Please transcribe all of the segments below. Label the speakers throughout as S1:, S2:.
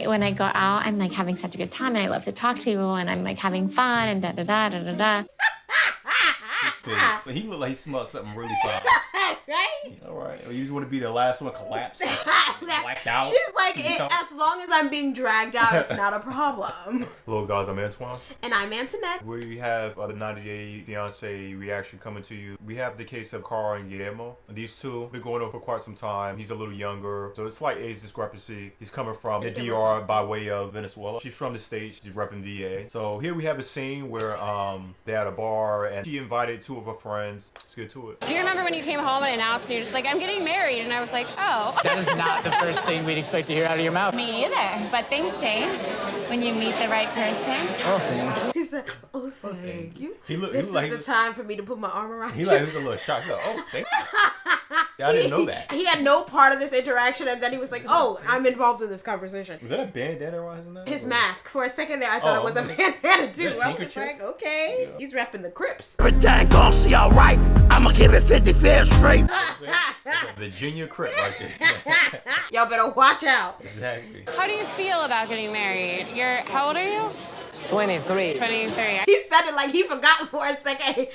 S1: When I go out, I'm like having such a good time and I love to talk to people and I'm like having fun and da da da da da da.
S2: He looked like he smelled something really fine.
S3: Right?
S2: All right. You just want to be the last one to collapse. Blacked out.
S3: She's like, as long as I'm being dragged out, it's not a problem.
S2: Hello guys, I'm Antoine.
S3: And I'm Antoinette.
S2: We have the 90-day Fiancé reaction coming to you. We have the case of Kara and Guillermo. These two been going on for quite some time. He's a little younger, so it's slight age discrepancy. He's coming from the DR by way of Venezuela. She's from the States. She's repping VA. So here we have a scene where they're at a bar and she invited two of her friends. Let's get to it.
S4: Do you remember when you came home and announced and you're just like, I'm getting married? And I was like, oh.
S5: That is not the first thing we'd expect to hear out of your mouth.
S4: Me either. But things change when you meet the right person.
S5: Oh, thank you.
S3: He said, oh, thank you.
S2: This
S3: is the time for me to put my arm around you.
S2: He was a little shocked. Like, oh, thank you. Yeah, I didn't know that.
S3: He had no part of this interaction, and then he was like, oh, I'm involved in this conversation.
S2: Was that a bandana around his neck?
S3: His mask. For a second there, I thought it was a bandana, too. I was like, okay. Yeah. He's repping the Crips.
S6: Everything gonna see all right. I'ma give it 55 straight.
S2: Virginia Crip right there.
S3: Y'all better watch out.
S2: Exactly.
S4: How do you feel about getting married? How old are you?
S5: 23.
S4: 23.
S3: He said it like he forgot for a second.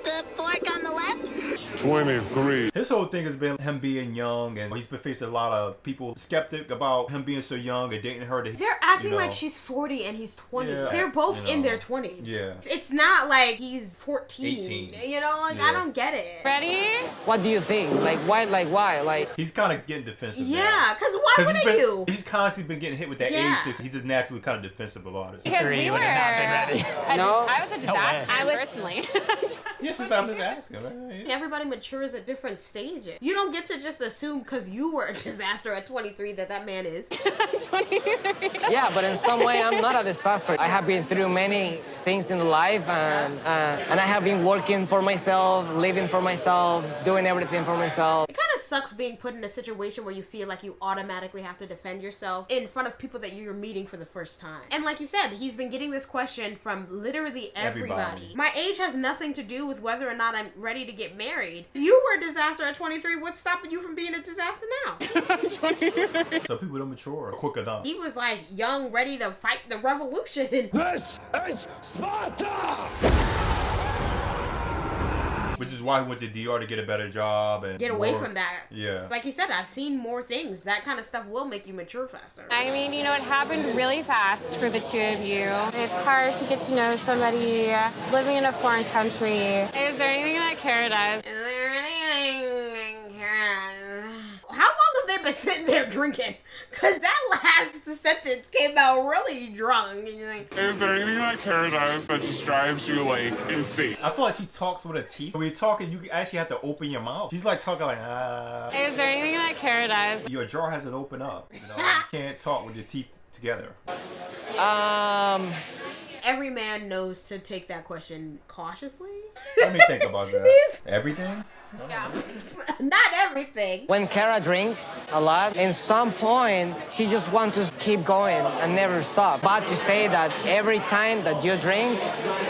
S6: The fork on the left?
S2: 23. His whole thing has been him being young, and he's been facing a lot of people skeptic about him being so young and dating her.
S3: They're acting like she's 40 and he's 20. Yeah, they're both in their 20s.
S2: Yeah.
S3: It's not like he's 14.
S2: 18.
S3: You know, like, I don't get it.
S4: Ready?
S5: What do you think? Like, why? Like,
S2: he's kind of getting defensive.
S3: Yeah, because why wouldn't you?
S2: He's constantly been getting hit with that age thing. He's just naturally kind of defensive about it.
S4: Because we were. I was a disaster. I was personally.
S2: Yes, I was asking. Right?
S3: Everybody matures at different stages. You don't get to just assume because you were a disaster at 23 that man is.
S4: 23.
S5: Yeah, but in some way, I'm not a disaster. I have been through many things in life, and I have been working for myself, living for myself, doing everything for myself.
S3: It kind of sucks being put in a situation where you feel like you automatically have to defend yourself in front of people that you're meeting for the first time. And like you said, he's been getting this question from literally everybody. My age has nothing to do with whether or not I'm ready to get married. If you were a disaster at 23, what's stopping you from being a disaster now?
S4: 23.
S2: So people don't mature quick enough.
S3: He was like young, ready to fight the revolution.
S6: This is Sparta!
S2: Which is why he went to DR to get a better job and
S3: get away from that.
S2: Yeah.
S3: Like he said, I've seen more things. That kind of stuff will make you mature faster.
S4: I mean, you know, it happened really fast for the two of you. It's hard to get to know somebody living in a foreign country. Is there anything that Kara does?
S3: Is there anything Kara does? How long have they been sitting there drinking? Because that last sentence came out really drunk. And you're like,
S7: is there anything that Kara does that just drives you, like, insane?
S2: I feel like she talks with her teeth. When you're talking, you actually have to open your mouth. She's like talking like,
S4: Is there anything that Kara does?
S2: Your jaw hasn't opened up. You know, you can't talk with your teeth together.
S3: Every man knows to take that question cautiously.
S2: Let me think about that. Everything?
S3: Yeah. Not everything.
S5: When Kara drinks a lot, in some point, she just wants to keep going and never stop. But to say that every time that you drink,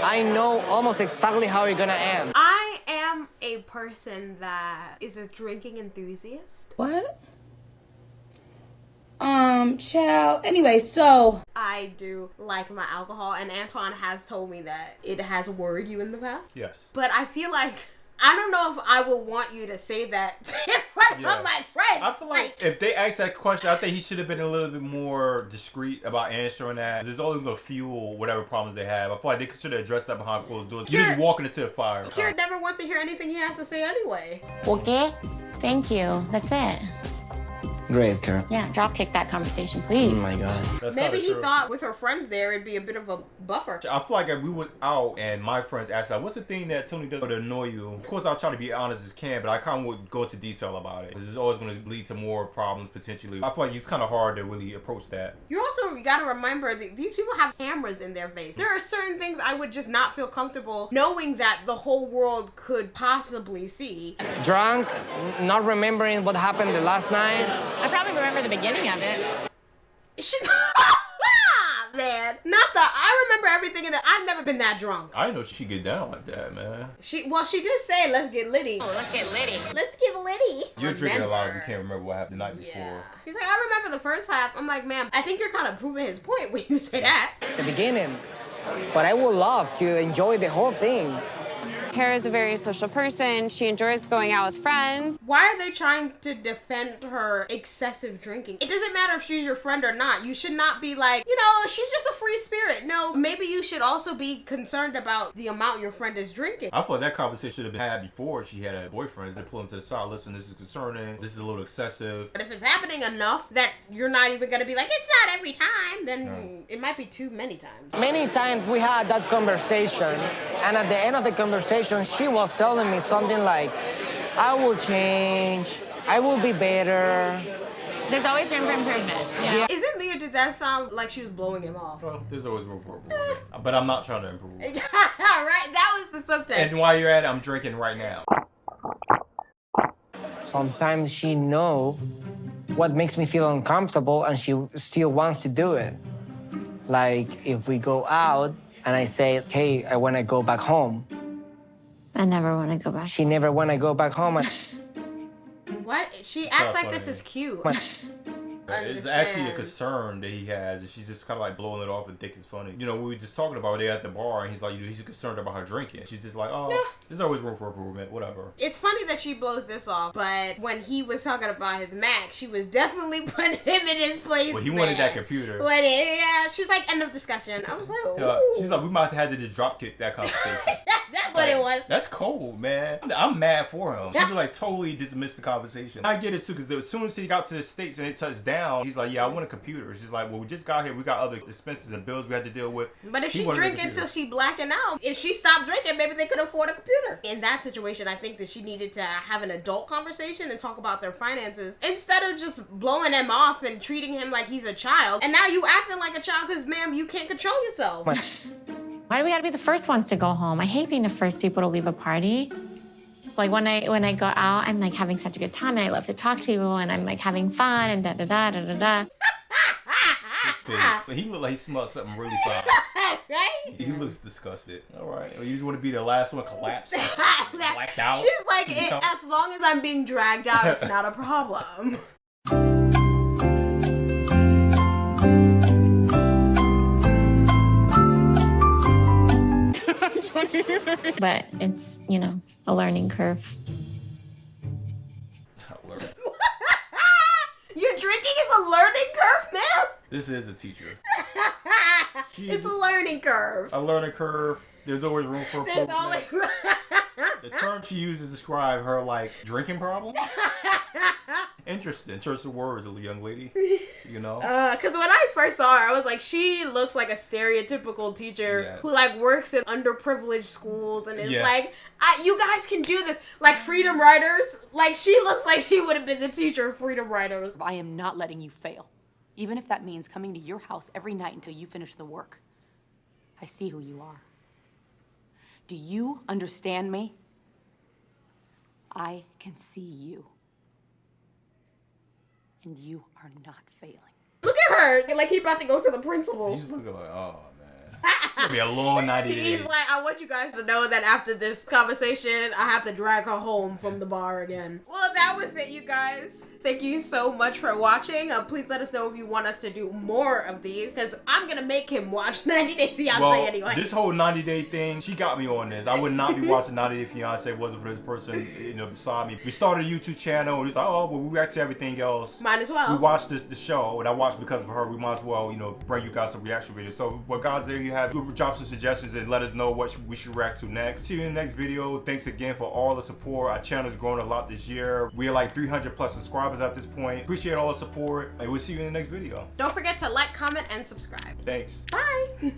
S5: I know almost exactly how you're gonna end.
S3: I am a person that is a drinking enthusiast.
S8: What? Child. Anyway, so
S3: I do like my alcohol, and Antoine has told me that it has worried you in the past.
S2: Yes.
S3: But I feel like I don't know if I would want you to say that in front of my friends.
S2: I feel like if they asked that question, I think he should have been a little bit more discreet about answering that. It's only going to fuel whatever problems they have. I feel like they should have addressed that behind closed doors. You're just walking into the fire.
S3: Kira never wants to hear anything he has to say anyway.
S1: Okay. Thank you. That's it.
S5: Great, Kara.
S1: Yeah, drop kick that conversation, please.
S5: Oh my God.
S2: That's
S3: maybe he thought with her friends there it'd be a bit of a buffer.
S2: I feel like if we were out and my friends asked like, what's the thing that Tony does to annoy you? Of course, I'll try to be honest as can, but I kind of would go into detail about it. Because it's always going to lead to more problems potentially. I feel like it's kind of hard to really approach that.
S3: You also got to remember that these people have cameras in their face. There are certain things I would just not feel comfortable knowing that the whole world could possibly see.
S5: Drunk, not remembering what happened the last night.
S4: I probably remember the beginning of it.
S3: man. Not the, I remember everything in the, I've never been that drunk.
S2: I didn't know she get down like that, man.
S3: She did say, let's get litty.
S1: Oh, let's get litty.
S3: Let's get litty.
S2: You're drinking a lot if you can't remember what happened the night before.
S3: Yeah. He's like, I remember the first half. I'm like, ma'am, I think you're kind of proving his point when you say that.
S5: The beginning. But I would love to enjoy the whole thing.
S4: Kara's a very social person. She enjoys going out with friends.
S3: Why are they trying to defend her excessive drinking? It doesn't matter if she's your friend or not. You should not be like, you know, she's just a free spirit. No, maybe you should also be concerned about the amount your friend is drinking.
S2: I thought that conversation should have been had before she had a boyfriend. They pull him to the side. Listen, this is concerning. This is a little excessive.
S3: But if it's happening enough that you're not even going to be like, it's not every time, then it might be too many times.
S5: Many times we had that conversation, and at the end of the conversation, she was telling me something like, I will change, I will be better.
S1: There's always room for improvement. Yeah.
S3: Is it me or did that sound like she was blowing him off?
S2: Well, there's always room for improvement. But I'm not trying to improve.
S3: Right, that was the subtext.
S2: And while you're at it, I'm drinking right now.
S5: Sometimes she know what makes me feel uncomfortable and she still wants to do it. Like if we go out and I say, hey, I want to go back home.
S1: I never want to go back.
S5: She never want to go back home.
S3: What? She acts like this is cute.
S2: It's actually a concern that he has, and she's just kind of like blowing it off and think it's funny. You know, we were just talking about it at the bar, and he's like, he's concerned about her drinking. She's just like, oh, there's always room for improvement, whatever.
S3: It's funny that she blows this off, but when he was talking about his Mac, she was definitely putting him in his place.
S2: Well, he wanted that computer.
S3: But yeah, she's like, end of discussion. I was like, ooh.
S2: She's like, we might have had to just drop kick that conversation.
S3: That's what it was.
S2: That's cold, man. I'm mad for him. She's like totally dismissed the conversation. I get it too, because as soon as he got to the States and it touched down, he's like, yeah, I want a computer. She's like, well, we just got here. We got other expenses and bills we had to deal with.
S3: But if she drink until she blacking out, if she stopped drinking, maybe they could afford a computer. In that situation, I think that she needed to have an adult conversation and talk about their finances instead of just blowing him off and treating him like he's a child. And now you acting like a child because, ma'am, you can't control yourself.
S1: Why do we gotta be the first ones to go home? I hate being the first people to leave a party. Like when I go out, I'm like having such a good time and I love to talk to people and I'm like having fun and da-da-da.
S2: He looked like he smelled something really fine.
S3: Right?
S2: He looks disgusted. All right. You just want to be the last one collapsed. Blacked out.
S3: She's like, as long as I'm being dragged out, it's not a problem.
S1: But it's, you know, a learning curve.
S3: Your drinking is a learning curve, ma'am?
S2: This is a teacher.
S3: It's a learning curve.
S2: A learning curve. There's always room for improvement.
S3: There's always
S2: The term she uses to describe her, like, drinking problem? Interesting choice of words, little young lady. You know?
S3: Because when I first saw her, I was like, she looks like a stereotypical teacher who, like, works in underprivileged schools and is like, you guys can do this. Like, Freedom Writers. Like, she looks like she would have been the teacher of Freedom Writers.
S9: I am not letting you fail. Even if that means coming to your house every night until you finish the work. I see who you are. Do you understand me? I can see you. And you are not failing.
S3: Look at her. Like he's about to go to the principal.
S2: He's looking like, oh, man. It's going to be a long 90 days.
S3: He's like, I want you guys to know that after this conversation, I have to drag her home from the bar again. Well, that was it, you guys. Thank you so much for watching. Please let us know if you want us to do more of these, because I'm going to make him watch 90 Day Fiancé anyway.
S2: This whole 90 Day thing, she got me on this. I would not be watching 90 Day Fiancé if it wasn't for this person, you know, beside me. We started a YouTube channel, and it's like, oh, well, we react to everything else.
S3: Might as well.
S2: We watched the show, and I watched because of her. We might as well, you know, bring you guys some reaction videos. So, well, guys, there you have it. Drop some suggestions and let us know what we should react to next. See you in the next video. Thanks again for all the support. Our channel's grown a lot this year. We're like 300 plus subscribers at this point. Appreciate all the support, and we'll see you in the next video.
S3: Don't forget to like, comment, and subscribe.
S2: Thanks.
S3: Bye.